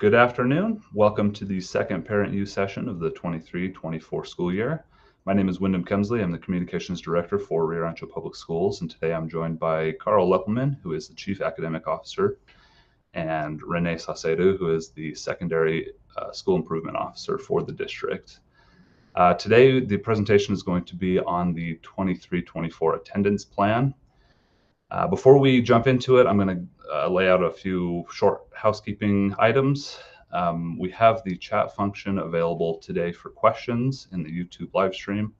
Good afternoon. Welcome to the second Parent U session of the 23-24 school year. My name is Wyndham Kemsley. I'm the Communications Director for Rancho Public Schools, and today I'm joined by Carl Leppelman, who is the Chief Academic Officer, and Renee Saucedo, who is the Secondary School Improvement Officer for the district. Today, the presentation is going to be on the 23-24 attendance plan. Before we jump into it, I'm going to lay out a few short housekeeping items. We have the chat function available today for questions in the YouTube live stream.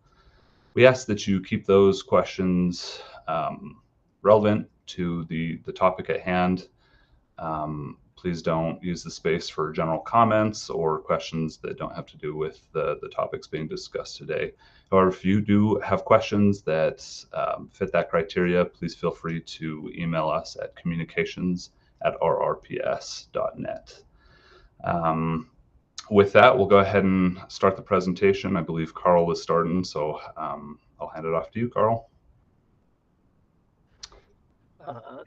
We ask that you keep those questions relevant to the topic at hand. Please don't use the space for general comments or questions that don't have to do with the topics being discussed today. However, if you do have questions that fit that criteria, please feel free to email us at communications@rrps.net. With that, we'll go ahead and start the presentation. I believe Carl was starting, so I'll hand it off to you, Carl.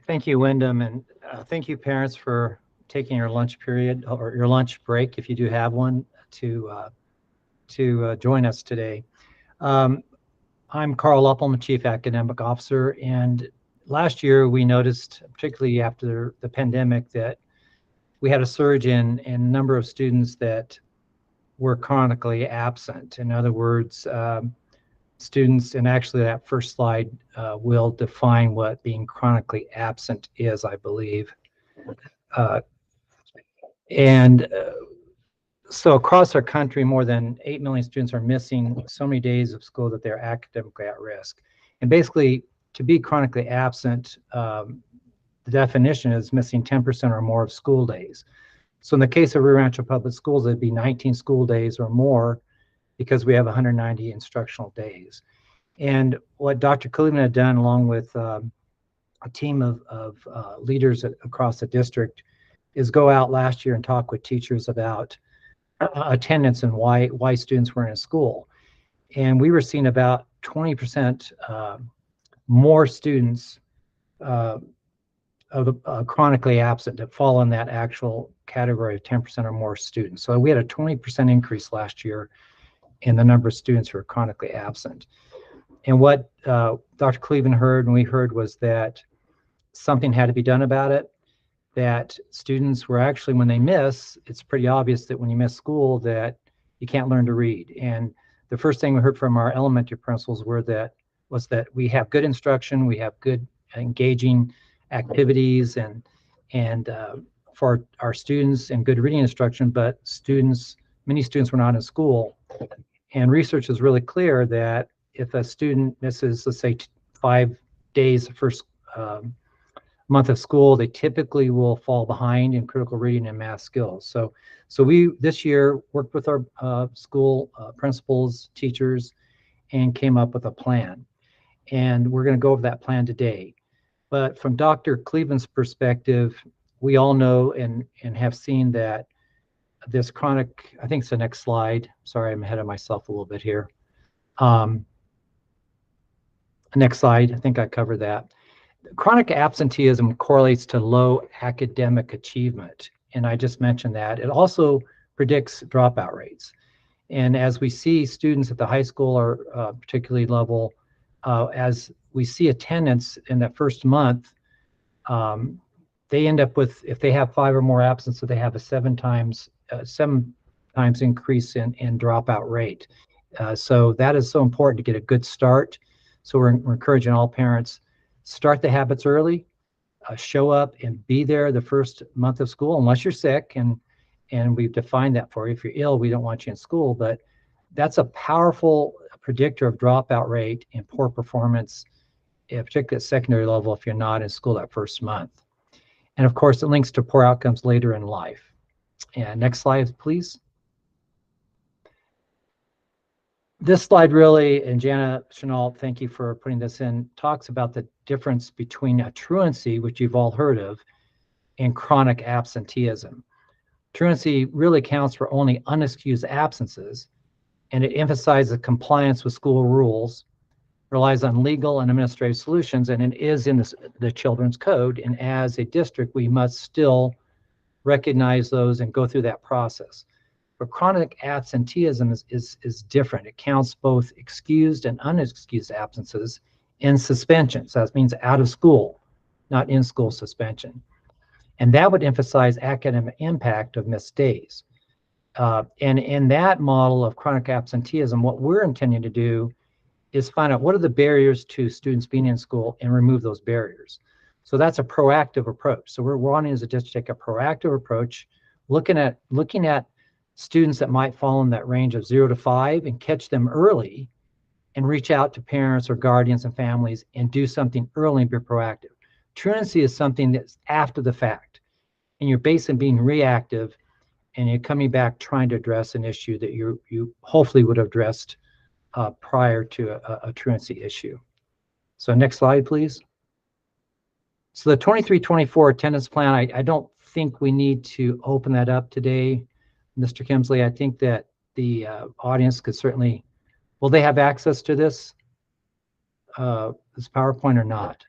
Thank you, Wyndham, and thank you, parents, for taking your lunch period or your lunch break, if you do have one, to join us today. I'm Carl Leppelman, Chief Academic Officer, and last year we noticed, particularly after the pandemic, that we had a surge in number of students that were chronically absent. In other words, students, and actually that first slide will define what being chronically absent is, I believe. So across our country, more than 8 million students are missing so many days of school that they're academically at risk. And basically, to be chronically absent, the definition is missing 10% or more of school days. So in the case of Rancho Public Schools, it'd be 19 school days or more, because we have 190 instructional days. And what Dr. Cleveland had done, along with a team of leaders across the district, is go out last year and talk with teachers about attendance and why students weren't in school. And we were seeing about 20% more students chronically absent that fall in that actual category of 10% or more students. So we had a 20% increase last year in the number of students who are chronically absent. And what Dr. Cleveland heard and we heard was that something had to be done about it, that students were actually, when they miss, it's pretty obvious that when you miss school that you can't learn to read. And the first thing we heard from our elementary principals was that we have good instruction, we have good engaging activities and for our students, and good reading instruction, but many students were not in school. And research is really clear that if a student misses, let's say, 5 days the first month of school, they typically will fall behind in critical reading and math skills. So we this year worked with our school principals, teachers, and came up with a plan. And we're going to go over that plan today. But from Dr. Cleveland's perspective, we all know and have seen that this chronic, I think it's the next slide. Sorry, I'm ahead of myself a little bit here. Next slide, I think I covered that. Chronic absenteeism correlates to low academic achievement, and I just mentioned that. It also predicts dropout rates. And as we see students at the high school or particularly level, as we see attendance in that first month, they end up with, if they have 5 or more absences, they have a 7 times increase in dropout rate. So that is so important to get a good start. So we're encouraging all parents, start the habits early, show up and be there the first month of school, unless you're sick, and we've defined that for you. If you're ill, we don't want you in school, but that's a powerful predictor of dropout rate and poor performance, particularly at secondary level, if you're not in school that first month. And of course, it links to poor outcomes later in life. And next slide, please. This slide really, and Jana Chenault, thank you for putting this in, talks about the difference between a truancy, which you've all heard of, and chronic absenteeism. Truancy really counts for only unexcused absences, and it emphasizes compliance with school rules, relies on legal and administrative solutions, and it is in the children's code. And as a district, we must still recognize those and go through that process. But chronic absenteeism is different. It counts both excused and unexcused absences and suspensions. That means out of school, not in school suspension. And that would emphasize academic impact of missed days. And in that model of chronic absenteeism, what we're intending to do is find out what are the barriers to students being in school and remove those barriers. So that's a proactive approach. So we're wanting as a district to take a proactive approach, looking at students that might fall in that range of 0 to 5 and catch them early and reach out to parents or guardians and families and do something early and be proactive. Truancy is something that's after the fact, and you're basically being reactive and you're coming back trying to address an issue that you hopefully would have addressed prior to a truancy issue. So next slide, please. So the 23-24 attendance plan, I don't think we need to open that up today, Mr. Kemsley. I think that the audience could certainly, will they have access to this PowerPoint or not?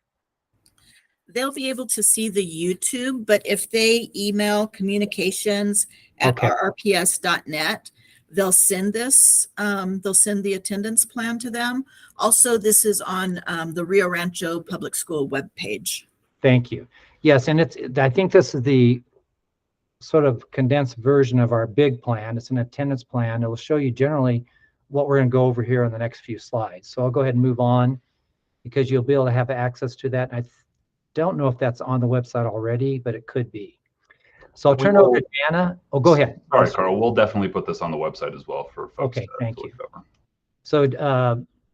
They'll be able to see the YouTube, but if they email communications@rrps.net, they'll send this, they'll send the attendance plan to them. Also, this is on the Rio Rancho Public School webpage. Thank you. Yes, and I think this is the sort of condensed version of our big plan. It's an attendance plan. It will show you generally what we're going to go over here in the next few slides. So I'll go ahead and move on because you'll be able to have access to that. And I don't know if that's on the website already, but it could be. So I'll turn it over to Jana. Oh, go ahead. Sorry, Carl. We'll definitely put this on the website as well for folks. Okay, thank you. So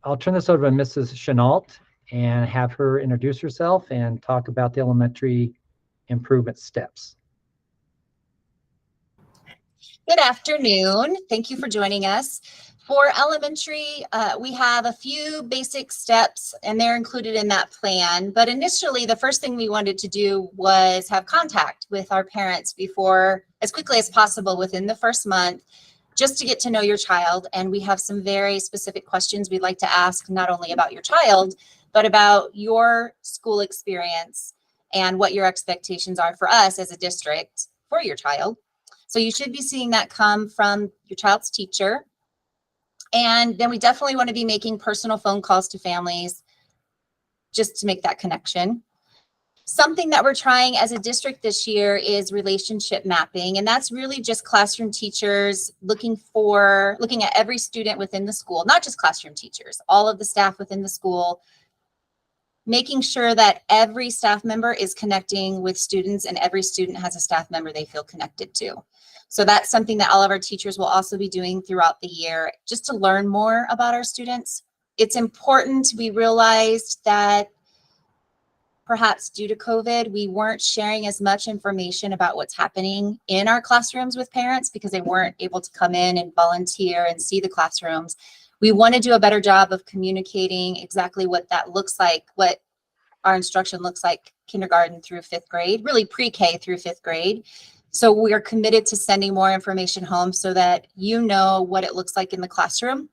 I'll turn this over to Mrs. Chenault and have her introduce herself and talk about the elementary improvement steps. Good afternoon. Thank you for joining us. For elementary, we have a few basic steps and they're included in that plan. But initially, the first thing we wanted to do was have contact with our parents before, as quickly as possible within the first month, just to get to know your child. And we have some very specific questions we'd like to ask, not only about your child, but about your school experience and what your expectations are for us as a district for your child. So you should be seeing that come from your child's teacher. And then we definitely want to be making personal phone calls to families just to make that connection. Something that we're trying as a district this year is relationship mapping. And that's really just classroom teachers looking at every student within the school, not just classroom teachers, all of the staff within the school, making sure that every staff member is connecting with students and every student has a staff member they feel connected to. So that's something that all of our teachers will also be doing throughout the year, just to learn more about our students. It's important. We realized that perhaps due to COVID, we weren't sharing as much information about what's happening in our classrooms with parents because they weren't able to come in and volunteer and see the classrooms. We want to do a better job of communicating exactly what that looks like, what our instruction looks like kindergarten through 5th grade, really pre-K through 5th grade. So we are committed to sending more information home so that you know what it looks like in the classroom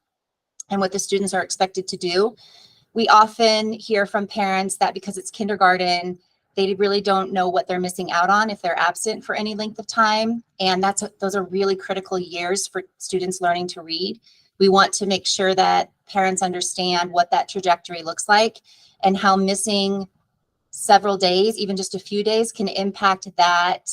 and what the students are expected to do. We often hear from parents that because it's kindergarten, they really don't know what they're missing out on if they're absent for any length of time. And those are really critical years for students learning to read. We want to make sure that parents understand what that trajectory looks like and how missing several days, even just a few days, can impact that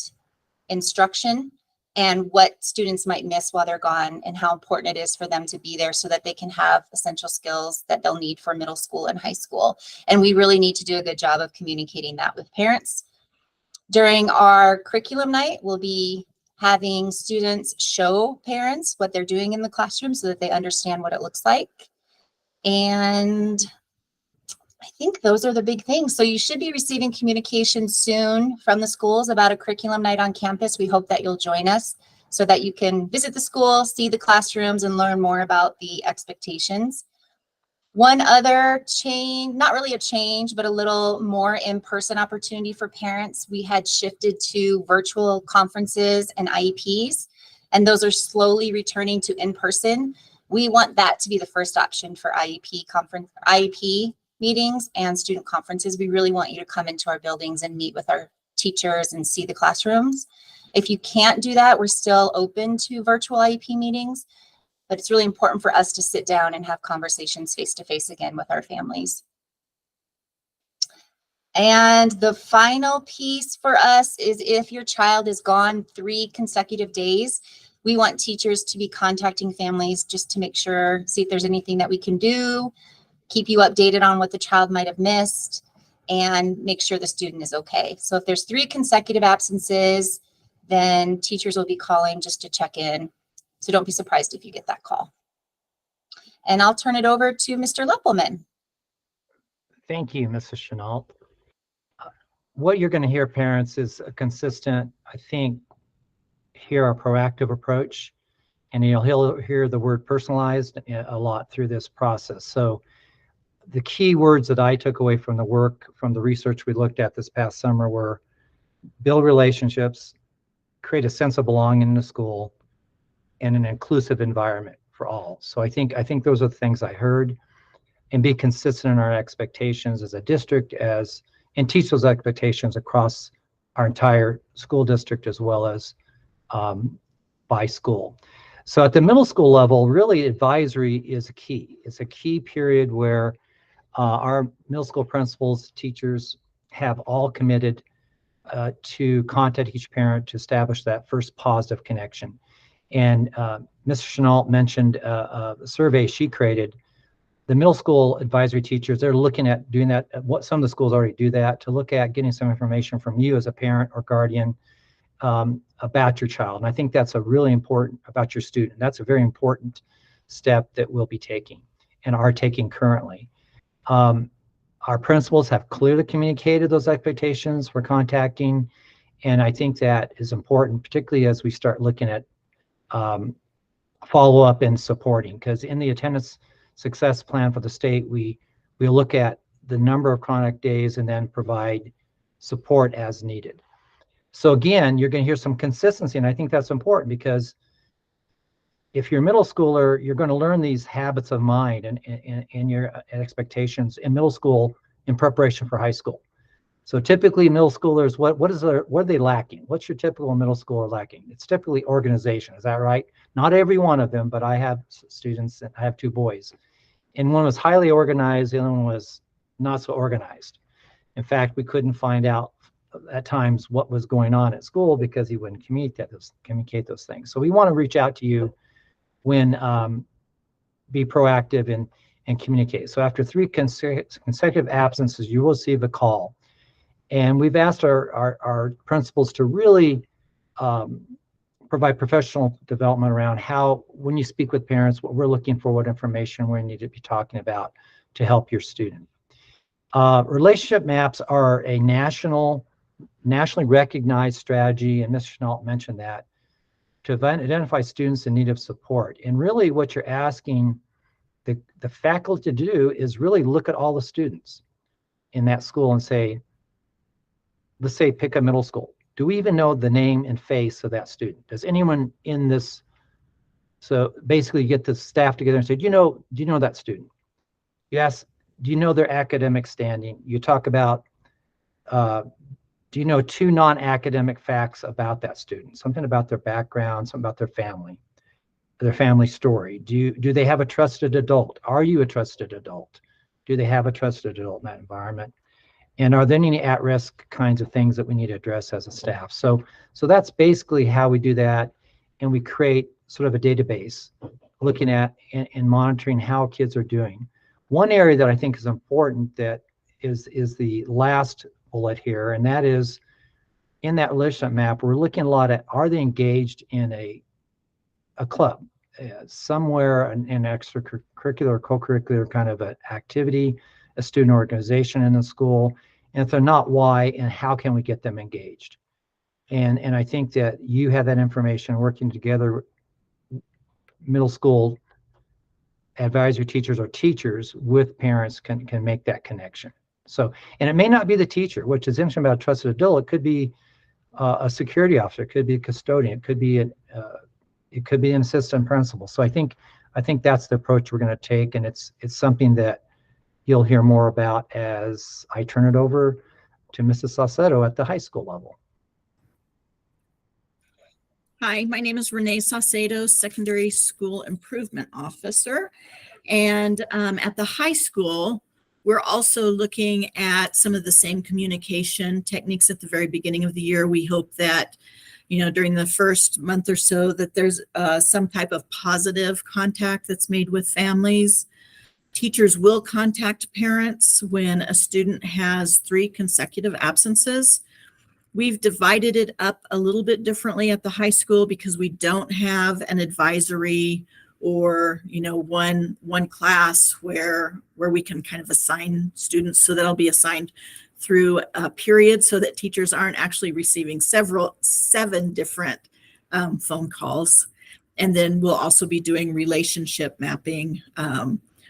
instruction and what students might miss while they're gone and how important it is for them to be there so that they can have essential skills that they'll need for middle school and high school. And we really need to do a good job of communicating that with parents. During our curriculum night, we'll be having students show parents what they're doing in the classroom so that they understand what it looks like. And I think those are the big things. So you should be receiving communication soon from the schools about a curriculum night on campus. We hope that you'll join us so that you can visit the school, see the classrooms, and learn more about the expectations. One other change, not really a change, but a little more in-person opportunity for parents. We had shifted to virtual conferences and IEPs, and those are slowly returning to in-person. We want that to be the first option for IEP meetings and student conferences. We really want you to come into our buildings and meet with our teachers and see the classrooms. If you can't do that, we're still open to virtual IEP meetings, but it's really important for us to sit down and have conversations face-to-face again with our families. And the final piece for us is if your child is gone 3 consecutive days, we want teachers to be contacting families just to make sure, see if there's anything that we can do, keep you updated on what the child might have missed, and make sure the student is okay. So if there's 3 consecutive absences, then teachers will be calling just to check in. So don't be surprised if you get that call. And I'll turn it over to Mr. Leppelman. Thank you, Mrs. Chenault. What you're going to hear, parents, is a consistent, I think, hear a proactive approach, and you'll hear the word personalized a lot through this process. So the key words that I took away from the work, from the research we looked at this past summer, were build relationships, create a sense of belonging in the school, and an inclusive environment for all. So I think those are the things I heard, and be consistent in our expectations as a district, and teach those expectations across our entire school district as well as by school. So at the middle school level, really advisory is key. It's a key period where our middle school principals, teachers have all committed to contact each parent to establish that first positive connection. And Ms. Chenault mentioned a survey she created. The middle school advisory teachers, they're looking at doing that. What some of the schools already do that, to look at getting some information from you as a parent or guardian about your child. And I think that's a really important, about your student. That's a very important step that we'll be taking and are taking currently. Our principals have clearly communicated those expectations for contacting, and I think that is important, particularly as we start looking at follow-up and supporting, because in the attendance success plan for the state, we look at the number of chronic days and then provide support as needed. So again, you're going to hear some consistency, and I think that's important, because if you're a middle schooler, you're going to learn these habits of mind and your expectations in middle school in preparation for high school. So typically middle schoolers, what are they lacking? What's your typical middle schooler lacking? It's typically organization. Is that right? Not every one of them, but I have students, and I have 2 boys, and one was highly organized, the other one was not so organized. In fact, we couldn't find out at times what was going on at school because he wouldn't communicate those things. So we want to reach out to you when be proactive and communicate. So after 3 consecutive absences, you will receive a call. And we've asked our principals to really provide professional development around how, when you speak with parents, what we're looking for, what information we need to be talking about to help your student. Relationship maps are a nationally recognized strategy, and Ms. Chenault mentioned that, to identify students in need of support. And really what you're asking the faculty to do is really look at all the students in that school and say, let's say pick a middle school. Do we even know the name and face of that student? Does anyone in this, so basically you get the staff together and say, do you know that student? You ask, do you know their academic standing? You talk about, do you know 2 non-academic facts about that student? Something about their background, something about their family story. Do they have a trusted adult? Are you a trusted adult? Do they have a trusted adult in that environment? And are there any at-risk kinds of things that we need to address as a staff? So that's basically how we do that. And we create sort of a database looking at and monitoring how kids are doing. One area that I think is important that is the last bullet here, and that is in that relationship map, we're looking a lot at, are they engaged in a club, somewhere, an extracurricular or co-curricular kind of an activity, a student organization in the school, and if they're not, why, and how can we get them engaged? And I think that you have that information, working together, middle school advisory teachers or teachers with parents can make that connection. So, and it may not be the teacher, which is interesting about a trusted adult. It could be a security officer, it could be a custodian, it could be an assistant principal. So I think that's the approach we're going to take, and it's something that you'll hear more about as I turn it over to Mrs. Saucedo at the high school level. Hi, my name is Renee Saucedo, Secondary School Improvement Officer. And at the high school, we're also looking at some of the same communication techniques at the very beginning of the year. We hope that, during the first month or so, that there's some type of positive contact that's made with families. Teachers will contact parents when a student has 3 consecutive absences. We've divided it up a little bit differently at the high school because we don't have an advisory or, one class where we can kind of assign students. So that'll be assigned through a period so that teachers aren't actually receiving 7 different phone calls. And then we'll also be doing relationship mapping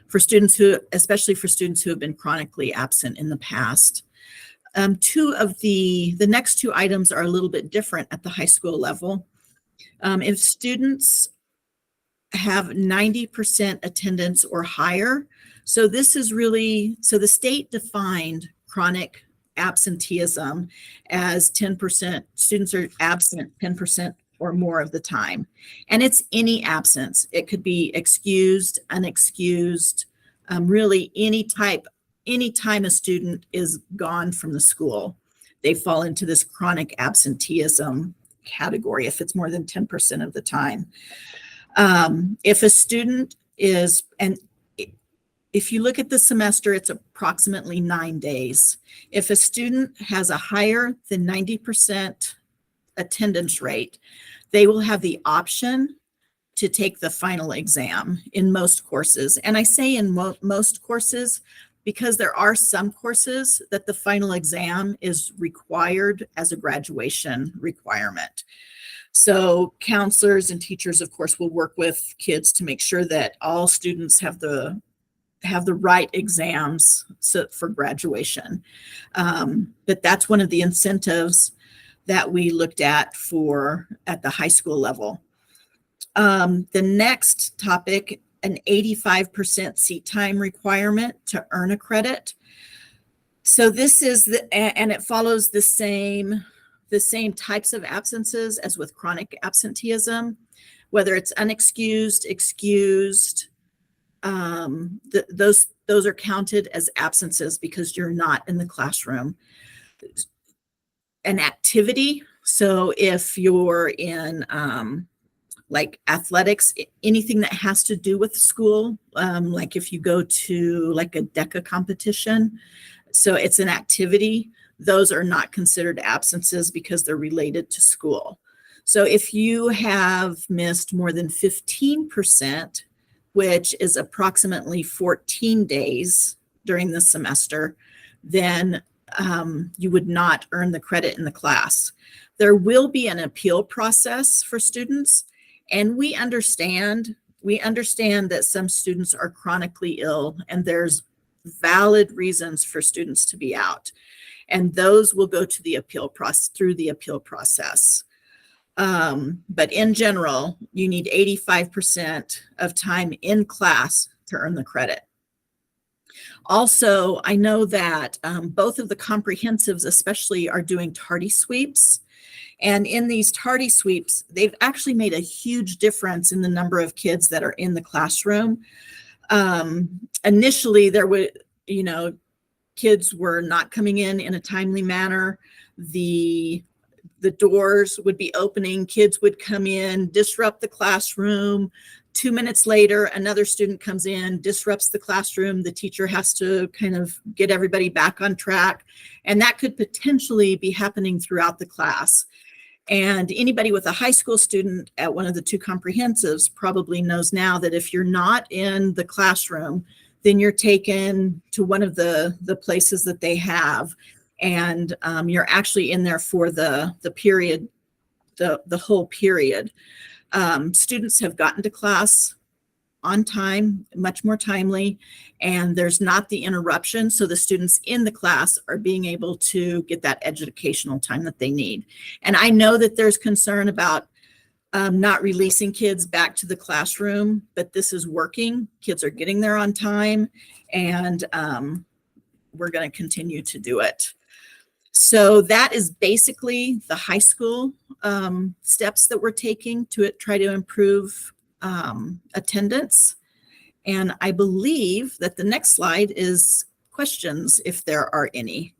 for students especially for students who have been chronically absent in the past. 2 of the next 2 items are a little bit different at the high school level. If students have 90% attendance or higher, so this is really, so the state defined chronic absenteeism as 10%, students are absent 10% or more of the time. And it's any absence. It could be excused, unexcused, really any time a student is gone from the school, they fall into this chronic absenteeism category if it's more than 10% of the time. If a student is, and if you look at the semester, it's approximately 9 days. If a student has a higher than 90% attendance rate, they will have the option to take the final exam in most courses. And I say in most courses because there are some courses that the final exam is required as a graduation requirement. So counselors and teachers, of course, will work with kids to make sure that all students have the right exams for graduation. But that's one of the incentives that we looked at at the high school level. The next topic, an 85% seat time requirement to earn a credit. So this is and it follows the same types of absences as with chronic absenteeism, whether it's unexcused, excused, those are counted as absences because you're not in the classroom. An activity, so if you're in like athletics, anything that has to do with school, like if you go to like a DECA competition, so it's an activity, those are not considered absences because they're related to school. So if you have missed more than 15%, which is approximately 14 days during the semester, then you would not earn the credit in the class. There will be an appeal process for students, and we understand that some students are chronically ill and there's valid reasons for students to be out. And those will go to the appeal process through the appeal process. But in general, you need 85% of time in class to earn the credit. Also, I know that both of the comprehensives especially are doing tardy sweeps. And in these tardy sweeps, they've actually made a huge difference in the number of kids that are in the classroom. Initially, there were, kids were not coming in a timely manner. The doors would be opening, kids would come in, disrupt the classroom. 2 minutes later, another student comes in, disrupts the classroom. The teacher has to kind of get everybody back on track. And that could potentially be happening throughout the class. And anybody with a high school student at one of the 2 comprehensives probably knows now that if you're not in the classroom, then you're taken to one of the places that they have. And you're actually in there for the period, the whole period. Students have gotten to class on time, much more timely, and there's not the interruption. So the students in the class are being able to get that educational time that they need. And I know that there's concern about not releasing kids back to the classroom, but this is working. Kids are getting there on time, and we're going to continue to do it. So that is basically the high school steps that we're taking to try to improve attendance. And I believe that the next slide is questions, if there are any.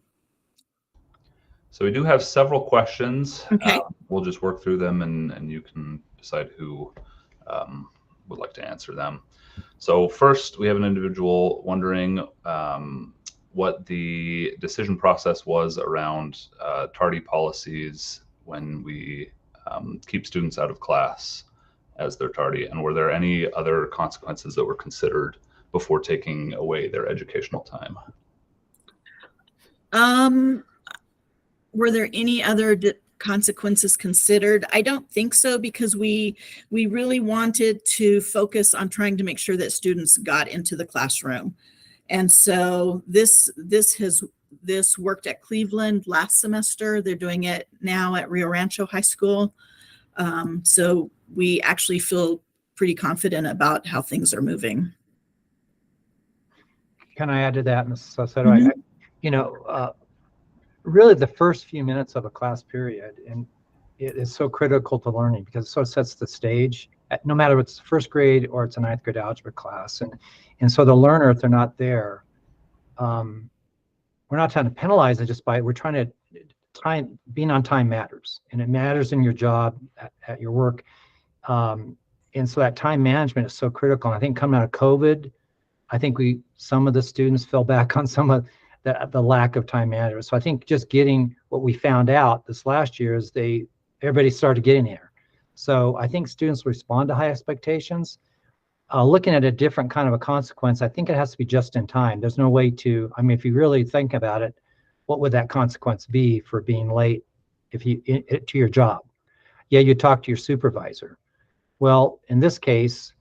So we do have several questions. Okay. We'll just work through them, and you can decide who would like to answer them. So first, we have an individual wondering what the decision process was around tardy policies when we keep students out of class as they're tardy, and were there any other consequences that were considered before taking away their educational time? Were there any other consequences considered? I don't think so, because we really wanted to focus on trying to make sure that students got into the classroom. And so this worked at Cleveland last semester. They're doing it now at Rio Rancho High School. So we actually feel pretty confident about how things are moving. Can I add to that, Mrs. Saucedo? Really the first few minutes of a class period, and it is so critical to learning because it sort of sets the stage, no matter if it's first grade or it's a ninth grade algebra class. And so the learner, if they're not there, we're not trying to penalize it we're trying to being on time matters, and it matters in your job, at your work. And so that time management is so critical. And I think coming out of COVID, I think some of the students fell back on some of the lack of time management. So I think just getting what we found out this last year is everybody started getting here. So I think students respond to high expectations. Looking at a different kind of a consequence, I think it has to be just in time. There's no way to, if you really think about it, what would that consequence be for being late to your job? Yeah, you talk to your supervisor. Well, in this case,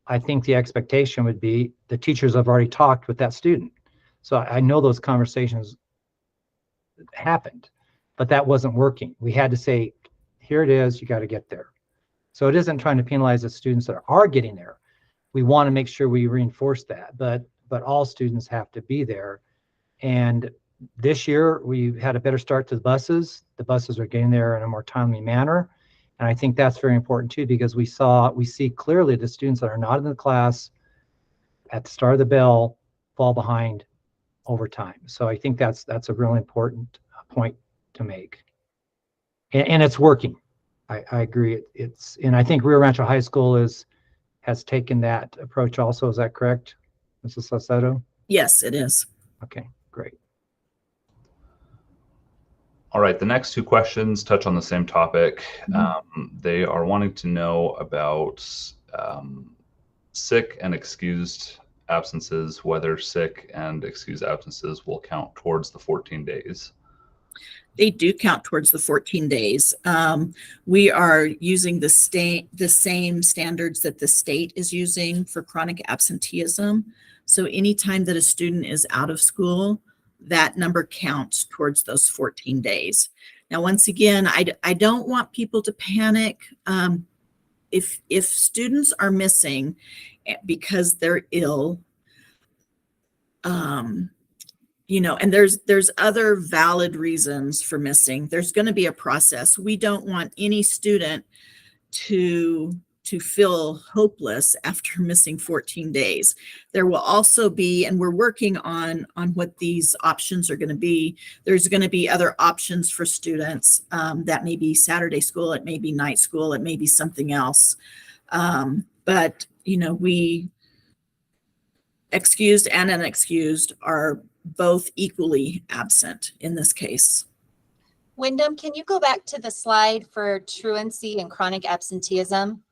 I think the expectation would be the teachers have already talked with that student. So I know those conversations happened, but that wasn't working. We had to say, here it is, you got to get there. So it isn't trying to penalize the students that are getting there. We want to make sure we reinforce that, but all students have to be there. And this year we had a better start to the buses. The buses are getting there in a more timely manner. And I think that's very important too, because we see clearly the students that are not in the class at the start of the bell fall behind over time. So I think that's a really important point to make. And it's working. I agree. And I think Rio Rancho High School has taken that approach also. Is that correct, Mrs. Saucedo? Yes, it is. Okay, great. All right, the next two questions touch on the same topic. They are wanting to know about sick and excused absences, whether sick and excused absences will count towards the 14 days. They do count towards the 14 days. We are using the same standards that the state is using for chronic absenteeism. So anytime that a student is out of school, that number counts towards those 14 days. Now, once again, I don't want people to panic. If students are missing because they're ill, and there's other valid reasons for missing, there's going to be a process. We don't want any student to feel hopeless after missing 14 days. There will also be, and we're working on what these options are going to be. There's going to be other options for students. That may be Saturday school, it may be night school, it may be something else. But we excused and unexcused are both equally absent in this case. Wyndham, can you go back to the slide for truancy and chronic absenteeism?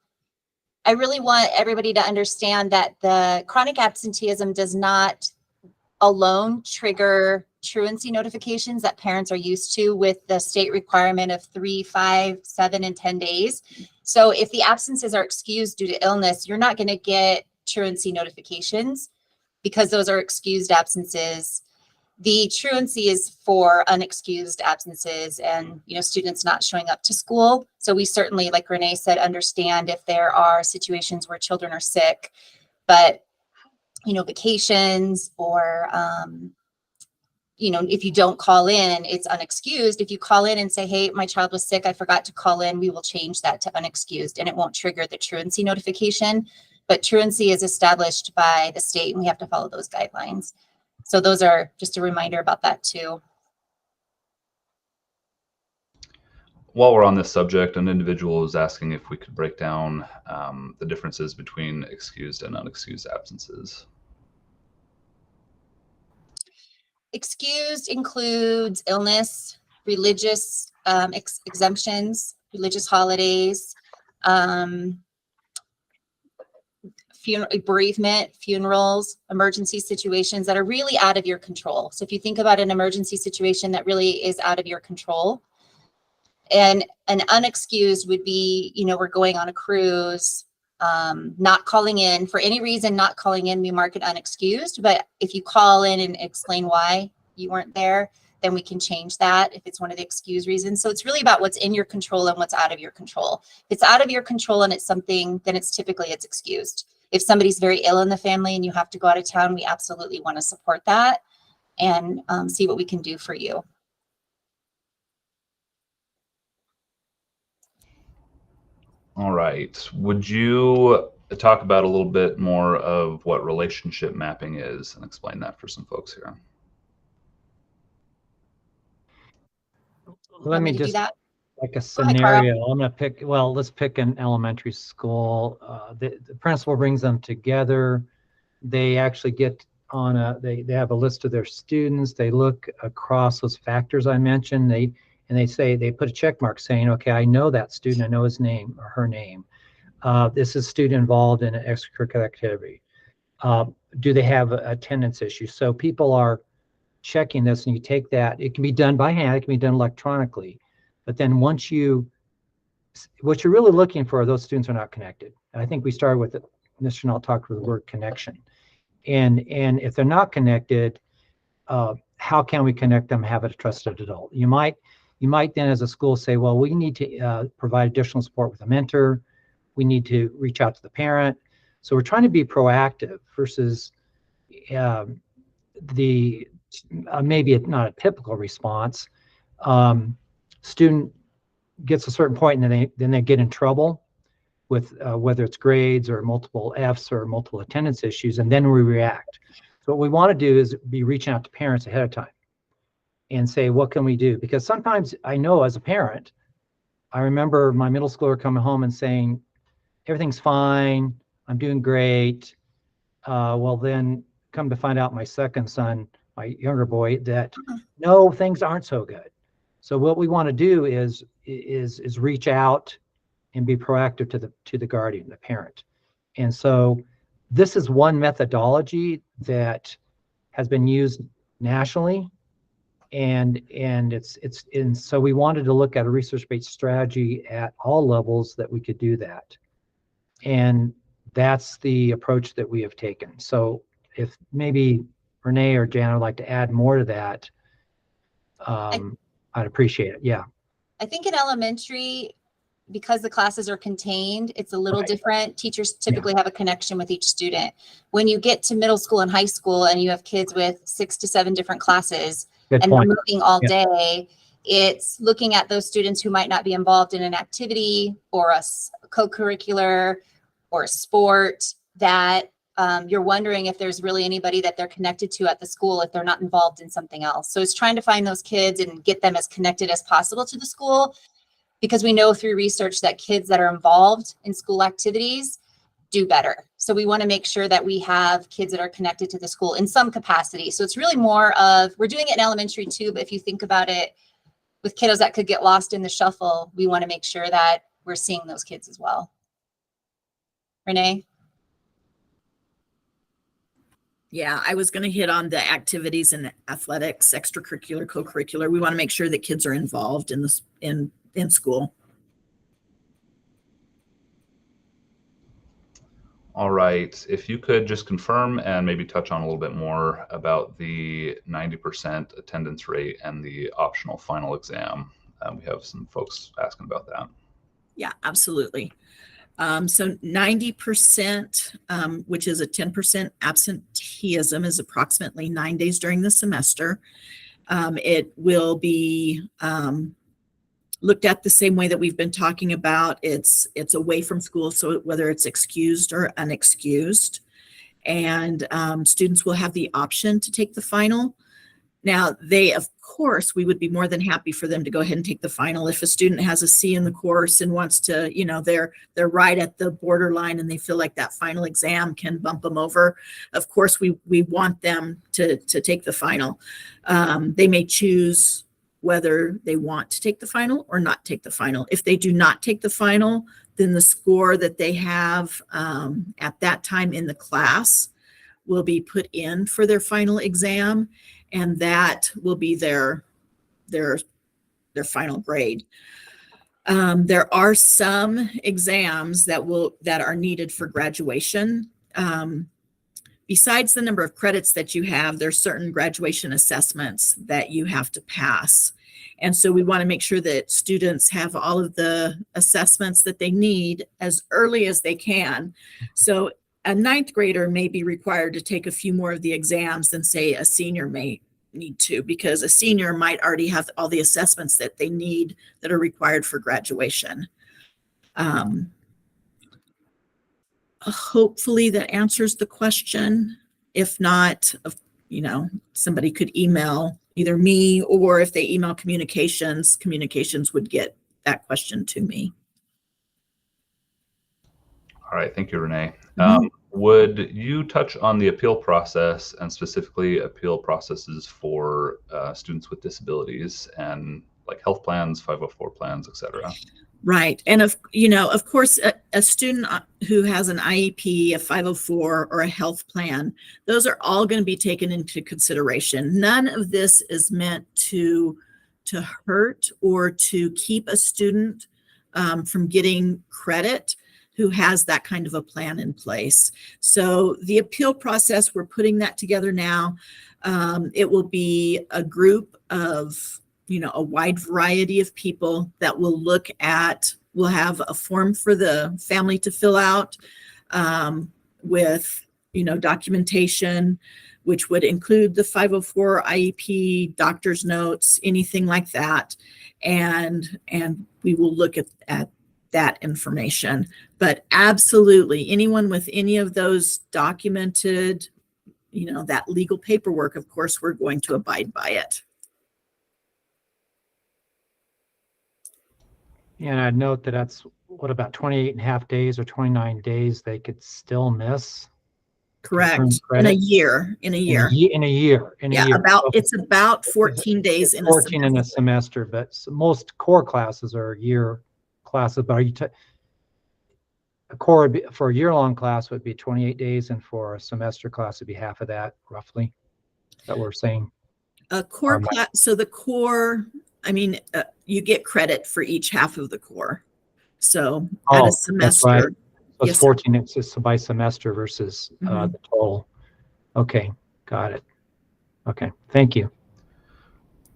I really want everybody to understand that the chronic absenteeism does not alone trigger truancy notifications that parents are used to with the state requirement of 3, 5, 7, and 10 days. So if the absences are excused due to illness, you're not going to get truancy notifications because those are excused absences. The truancy is for unexcused absences and, students not showing up to school. So we certainly, like Renee said, understand if there are situations where children are sick, but, vacations or if you don't call in, it's unexcused. If you call in and say, hey, my child was sick, I forgot to call in, we will change that to unexcused, and it won't trigger the truancy notification. But truancy is established by the state, and we have to follow those guidelines. So those are just a reminder about that too. While we're on this subject, an individual was asking if we could break down the differences between excused and unexcused absences. Excused includes illness, religious exemptions, religious holidays, bereavement, funerals, emergency situations that are really out of your control. So if you think about an emergency situation that really is out of your control, and an unexcused would be, we're going on a cruise, not calling in for any reason, not calling in, we mark it unexcused. But if you call in and explain why you weren't there, then we can change that if it's one of the excused reasons. So it's really about what's in your control and what's out of your control. If it's out of your control and it's something, then it's excused. If somebody's very ill in the family and you have to go out of town, we absolutely want to support that and see what we can do for you. All right. Would you talk about a little bit more of what relationship mapping is and explain that for some folks here? Let me just do that. Like a scenario. I'm going to pick, let's pick an elementary school. The principal brings them together. They actually get on they have a list of their students. They look across those factors I mentioned. They put a check mark saying, okay, I know that student, I know his name or her name. This is a student involved in an extracurricular activity. Do they have attendance issues? So people are checking this, and you take that. It can be done by hand, it can be done electronically. But then what you're really looking for, those students are not connected. And I think we started with it. Mr. Schnell talked with the word connection. And if they're not connected, how can we connect them, have a trusted adult? You might then as a school say, well, we need to provide additional support with a mentor. We need to reach out to the parent. So we're trying to be proactive versus maybe not a typical response. Student gets a certain point and then they get in trouble with whether it's grades or multiple Fs or multiple attendance issues, and then we react. So what we want to do is be reaching out to parents ahead of time and say, what can we do? Because sometimes I know as a parent, I remember my middle schooler coming home and saying, everything's fine, I'm doing great. Well, then come to find out my second son, my younger boy, that no, things aren't so good. So what we want to do is reach out and be proactive to the guardian, the parent. And so this is one methodology that has been used nationally, and so we wanted to look at a research-based strategy at all levels that we could do that. And that's the approach that we have taken. So if maybe Renee or Jan would like to add more to that, I'd appreciate it. Yeah. I think in elementary, because the classes are contained, it's a little different. Teachers typically have a connection with each student. When you get to middle school and high school and you have kids with 6 to 7 different classes they're moving all day, it's looking at those students who might not be involved in an activity or a co-curricular or a sport that you're wondering if there's really anybody that they're connected to at the school if they're not involved in something else. So it's trying to find those kids and get them as connected as possible to the school, because we know through research that kids that are involved in school activities do better. So we want to make sure that we have kids that are connected to the school in some capacity. So it's really more of, we're doing it in elementary too, but if you think about it with kiddos that could get lost in the shuffle, we want to make sure that we're seeing those kids as well. Renee? Yeah, I was going to hit on the activities and athletics, extracurricular, co-curricular. We want to make sure that kids are involved in this in school. All right. If you could just confirm and maybe touch on a little bit more about the 90% attendance rate and the optional final exam. We have some folks asking about that. Yeah, absolutely. So 90%, which is a 10% absenteeism, is approximately 9 days during the semester. It will be looked at the same way that we've been talking about. It's away from school, so whether it's excused or unexcused. And students will have the option to take the final. Now, of course, we would be more than happy for them to go ahead and take the final. If a student has a C in the course and wants to, they're right at the borderline and they feel like that final exam can bump them over, of course, we want them to take the final. They may choose whether they want to take the final or not take the final. If they do not take the final, then the score that they have at that time in the class will be put in for their final exam, and that will be their final grade. There are some exams that are needed for graduation. Besides the number of credits that you have, there's certain graduation assessments that you have to pass. And so we want to make sure that students have all of the assessments that they need as early as they can. So a ninth grader may be required to take a few more of the exams than, say, a senior may need to, because a senior might already have all the assessments that they need that are required for graduation. Hopefully that answers the question. If not, somebody could email either me, or if they email communications would get that question to me. All right, thank you, Renee. Mhm. Would you touch on the appeal process, and specifically appeal processes for students with disabilities and like health plans, 504 plans, et cetera? Right. And of course, a student who has an IEP, a 504, or a health plan, those are all going to be taken into consideration. None of this is meant to hurt or to keep a student from getting credit who has that kind of a plan in place. So the appeal process, we're putting that together now. It will be a group of a wide variety of people that we'll have a form for the family to fill out with, documentation, which would include the 504 IEP, doctor's notes, anything like that. And we will look at that information. But absolutely, anyone with any of those documented, that legal paperwork, of course, we're going to abide by it. And I'd note that that's about 28 and a half days or 29 days they could still miss. Correct. In a year. In a year. It's about 14 days in 14 in a semester, but most core classes are year classes. But a core for a year-long class would be 28 days, and for a semester class would be half of that, roughly. That we're saying. A core class. So the core, you get credit for each half of the core. So at a semester, that's right. So it's 14. It's just by semester versus the total. Okay, got it. Okay, thank you.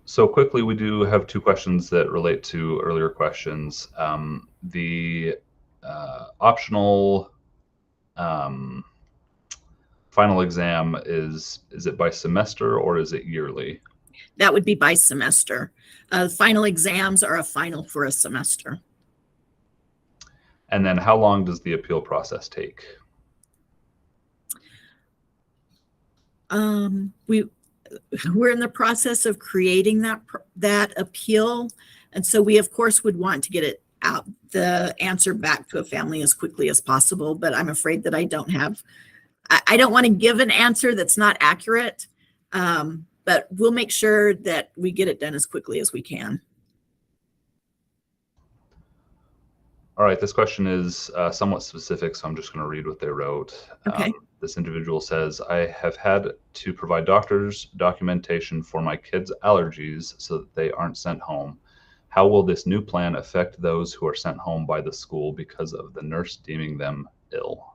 So quickly, we do have two questions that relate to earlier questions. The optional final exam, is it by semester or is it yearly? That would be by semester. Final exams are a final for a semester. And then how long does the appeal process take? We're in the process of creating that appeal. And so we, of course, would want to get it out, the answer back to a family as quickly as possible. But I'm afraid that I don't want to give an answer that's not accurate. But we'll make sure that we get it done as quickly as we can. All right, this question is somewhat specific, so I'm just going to read what they wrote. Okay. This individual says, I have had to provide doctor's documentation for my kids' allergies so that they aren't sent home. How will this new plan affect those who are sent home by the school because of the nurse deeming them ill?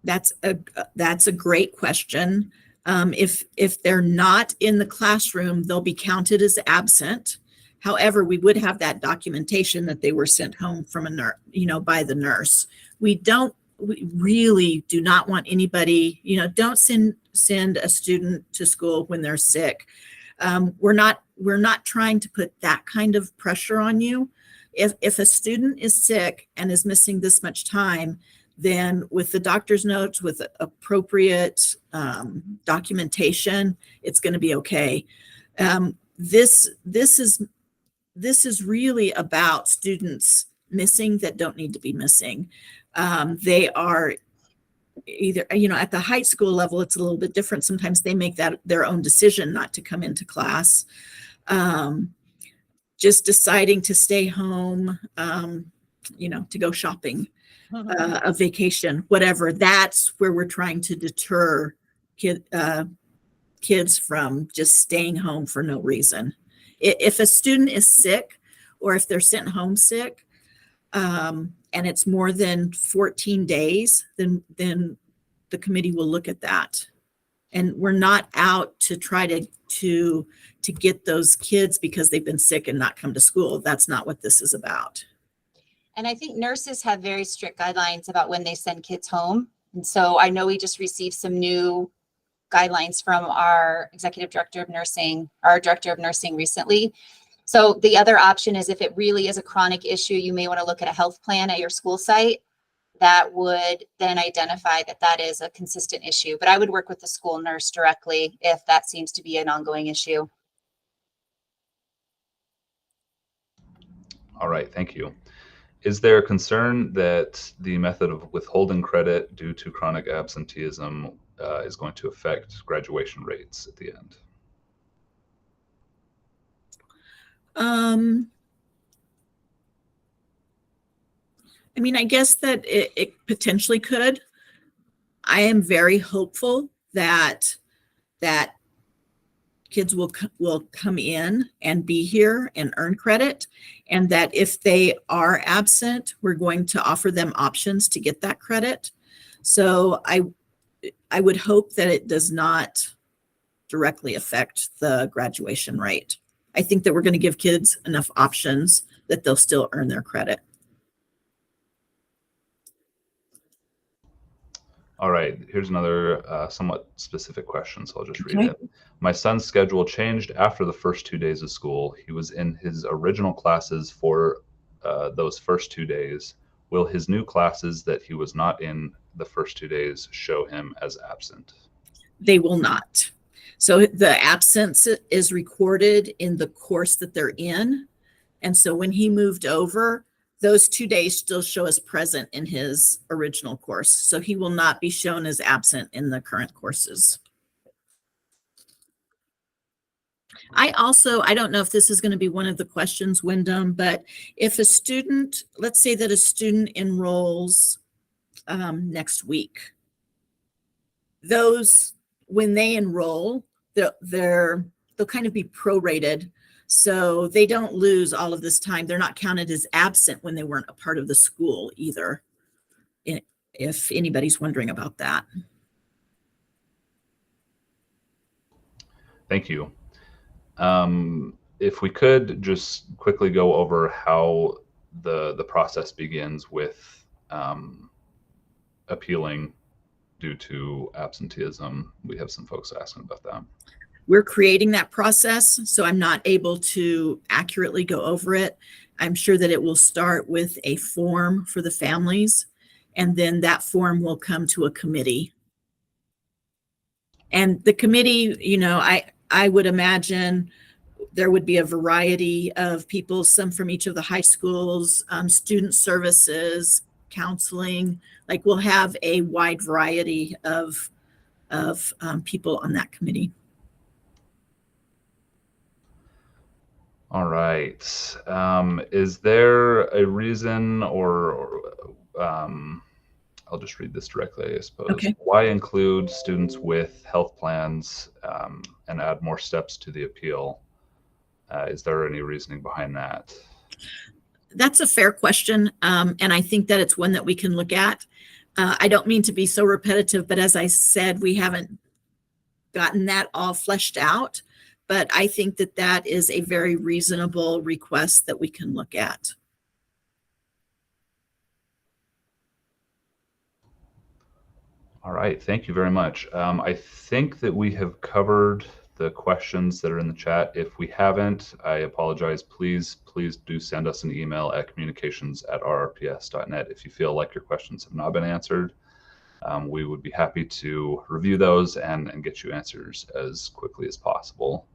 That's a great question. If they're not in the classroom, they'll be counted as absent. However, we would have that documentation that they were sent home from a nurse, by the nurse. We don't we really do not want anybody, don't send a student to school when they're sick. We're not trying to put that kind of pressure on you. If a student is sick and is missing this much time, then with the doctor's notes, with appropriate documentation, it's going to be okay. This is really about students missing that don't need to be missing. They are either, at the high school level, it's a little bit different. Sometimes they make that their own decision not to come into class. Just deciding to stay home, to go shopping, a vacation, whatever. That's where we're trying to deter kids from just staying home for no reason. If a student is sick or if they're sent home sick, and it's more than 14 days, then the committee will look at that. And we're not out to try to get those kids because they've been sick and not come to school. That's not what this is about. And I think nurses have very strict guidelines about when they send kids home. And so I know we just received some new guidelines from our executive director of nursing, our director of nursing recently. So the other option is if it really is a chronic issue, you may want to look at a health plan at your school site that would then identify that that is a consistent issue. But I would work with the school nurse directly if that seems to be an ongoing issue. All right, thank you. Is there a concern that the method of withholding credit due to chronic absenteeism is going to affect graduation rates at the end? I guess that it potentially could. I am very hopeful that kids will come in and be here and earn credit, and that if they are absent, we're going to offer them options to get that credit. So I would hope that it does not directly affect the graduation rate. I think that we're going to give kids enough options that they'll still earn their credit. All right, here's another somewhat specific question, so I'll just read it. My son's schedule changed after the first 2 days of school. He was in his original classes for those first 2 days. Will his new classes that he was not in the first 2 days show him as absent? They will not. So the absence is recorded in the course that they're in. And so when he moved over, those 2 days still show as present in his original course. So he will not be shown as absent in the current courses. I don't know if this is going to be one of the questions, Wyndham, but if a student, let's say that a student enrolls next week, those, when they enroll, they'll kind of be prorated. So they don't lose all of this time. They're not counted as absent when they weren't a part of the school either, if anybody's wondering about that. Thank you. If we could just quickly go over how the process begins with appealing due to absenteeism. We have some folks asking about that. We're creating that process, so I'm not able to accurately go over it. I'm sure that it will start with a form for the families, and then that form will come to a committee. And the committee, I would imagine there would be a variety of people, some from each of the high schools, student services, counseling. Like, we'll have a wide variety of people on that committee. All right. Is there a reason, or I'll just read this directly, I suppose. Okay. Why include students with health plans and add more steps to the appeal? Is there any reasoning behind that? That's a fair question, and I think that it's one that we can look at. I don't mean to be so repetitive, but as I said, we haven't gotten that all fleshed out. But I think that that is a very reasonable request that we can look at. All right, thank you very much. I think that we have covered the questions that are in the chat. If we haven't, I apologize. Please do send us an email at communications@rrps.net if you feel like your questions have not been answered. We would be happy to review those and get you answers as quickly as possible.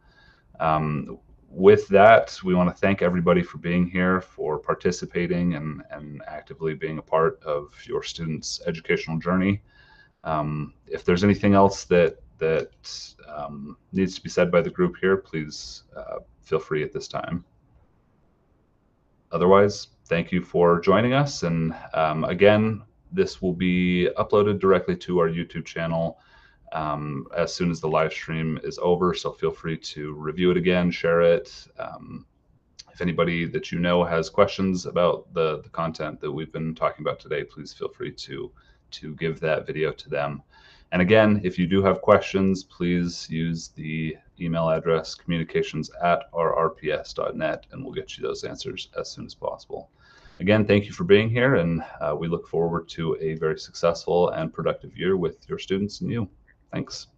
With that, we want to thank everybody for being here, for participating and actively being a part of your students' educational journey. If there's anything else that needs to be said by the group here, please feel free at this time. Otherwise, thank you for joining us. And again, this will be uploaded directly to our YouTube channel as soon as the live stream is over. So feel free to review it again, share it. If anybody that you know has questions about the content that we've been talking about today, please feel free to give that video to them. And again, if you do have questions, please use the email address communications@rrps.net, and we'll get you those answers as soon as possible. Again, thank you for being here, and we look forward to a very successful and productive year with your students and you. Thanks.